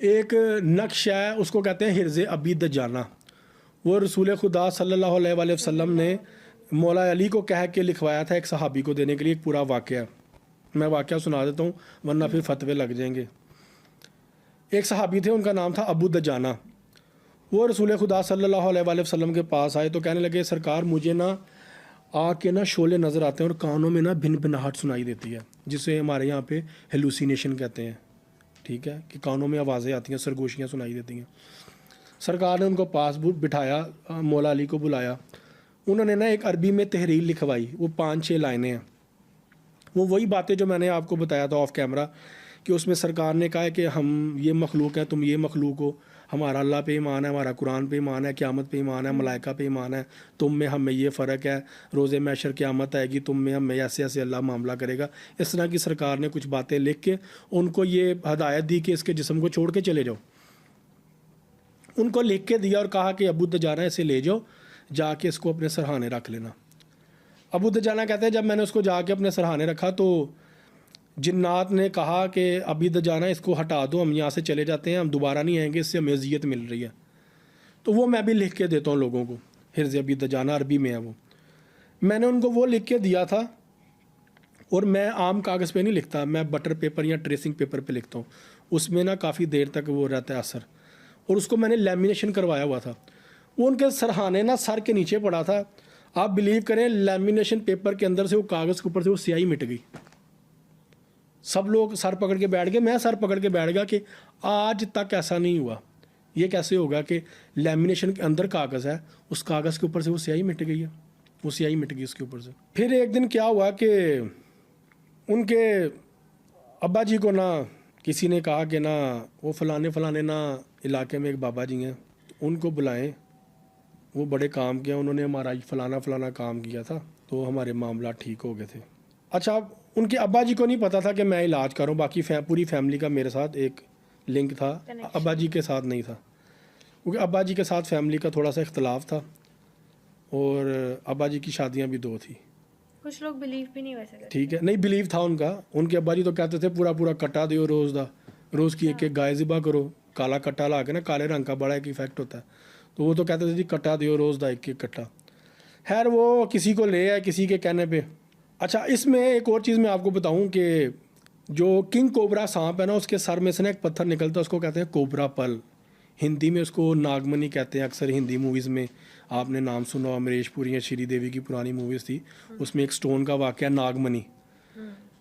एक नक्श है, उसको कहते हैं हिर्ज़ अबी दजाना। वो रसूल खुदा सल्लल्लाहु अलैहि वसल्लम ने मौला अली को कह के लिखवाया था एक सहाबी को देने के लिए, एक पूरा वाक़या। मैं वाक़या सुना देता हूँ वरना फिर फतवे लग जाएंगे। एक सहाबी थे, उनका नाम था अबू दजाना। वो रसूल खुदा सल्लल्लाहु अलैहि वसल्लम के पास आए तो कहने लगे, सरकार मुझे ना आग के ना शोले नज़र आते हैं और कानों में ना भिन भिनाहट सुनाई देती है, जिसे हमारे यहाँ पे हेलुसिनेशन कहते हैं। ठीक है, कि कानों में आवाज़ें आती हैं, सरगोशियाँ सुनाई देती हैं। सरकार ने उनको पास बिठाया, मौला अली को बुलाया। उन्होंने ना एक अरबी में तहरीर लिखवाई, वो 5-6 लाइनें हैं। वो वही बातें जो मैंने आपको बताया था ऑफ कैमरा, कि उसमें सरकार ने कहा है कि हम ये मखलूक हैं, तुम ये मखलूक हो, हमारा अल्लाह पे ईमान है, हमारा कुरान पे ईमान है, क़यामत पे ईमान है, मलाइका पे ईमान है, तुम में हम में ये फ़र्क है, रोज़े महशर क़यामत आएगी, तुम में हम में ऐसे ऐसे अल्लाह मामला करेगा। इस तरह की सरकार ने कुछ बातें लिख के उनको ये हदायत दी कि इसके जिस्म को छोड़ के चले जाओ। उनको लिख के दिया और कहा कि अबू दजाना इसे ले जाओ, जाके इसको अपने सरहाने रख लेना। अबू दजाना कहते हैं, जब मैंने उसको जाके अपने सरहाने रखा तो जिन्नात ने कहा कि अबी दजाना इसको हटा दो, हम यहाँ से चले जाते हैं, हम दोबारा नहीं आएंगे, इससे हमें अजियत मिल रही है। तो वो मैं भी लिख के देता हूँ लोगों को, हिर्ज़ अबी दजाना अरबी में है वो। मैंने उनको वो लिख के दिया था, और मैं आम कागज़ पे नहीं लिखता, मैं बटर पेपर या ट्रेसिंग पेपर पे लिखता हूँ। उसमें ना काफ़ी देर तक वो रहता है असर, और उसको मैंने लैमिनेशन करवाया हुआ था। वो उनके सरहाने ना सर के नीचे पड़ा था। आप बिलीव करें, लैमिनेशन पेपर के अंदर से वो कागज़ के ऊपर से वो स्याही मिट गई। सब लोग सर पकड़ के बैठ गए, मैं सर पकड़ के बैठ गया कि आज तक ऐसा नहीं हुआ। ये कैसे होगा कि लैमिनेशन के अंदर कागज़ है, उस कागज़ के ऊपर से वो स्याही मिट गई है, वो स्याही मिट गई उसके ऊपर से। फिर एक दिन क्या हुआ कि उनके अब्बा जी को ना किसी ने कहा कि ना वो फ़लाने ना इलाके में एक बाबा जी हैं, उनको बुलाएं, वो बड़े काम किया उन्होंने, हमारा फ़लाना काम किया था, तो हमारे मामला ठीक हो गए थे। अच्छा, उनके अब्बा जी को नहीं पता था कि मैं इलाज करूं, बाकी पूरी फैमिली का मेरे साथ एक लिंक था, अब्बा जी के साथ नहीं था, क्योंकि अब्बा जी के साथ फैमिली का थोड़ा सा इख्तलाफ था, और अब्बा जी की शादियां भी 2 थी। कुछ लोग बिलीव भी नहीं वैसे करते। ठीक है, नहीं बिलीव था उनका। उनके अब्बा जी तो कहते थे पूरा कट्टा दियो रोज़ की एक गाय ज़िबा करो, काला कट्टा ला के ना, काले रंग का बड़ा एक इफेक्ट होता है, तो वो तो कहते थे जी कट्टा दियो रोज़ दा एक कट्टा। खैर वो किसी को ले आए किसी के कहने पे। अच्छा, इसमें एक और चीज़ मैं आपको बताऊं कि जो किंग कोबरा सांप है ना, उसके सर में से ना एक पत्थर निकलता है, उसको कहते हैं कोबरा पल। हिंदी में उसको नागमणि कहते हैं। अक्सर हिंदी मूवीज़ में आपने नाम सुना हो, अमरीश पुरी या श्रीदेवी की पुरानी मूवीज़ थी, उसमें एक स्टोन का वाक़या नागमणि।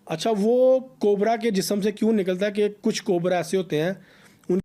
अच्छा, वो कोबरा के जिस्म से क्यों निकलता है कि कुछ कोबरा ऐसे होते हैं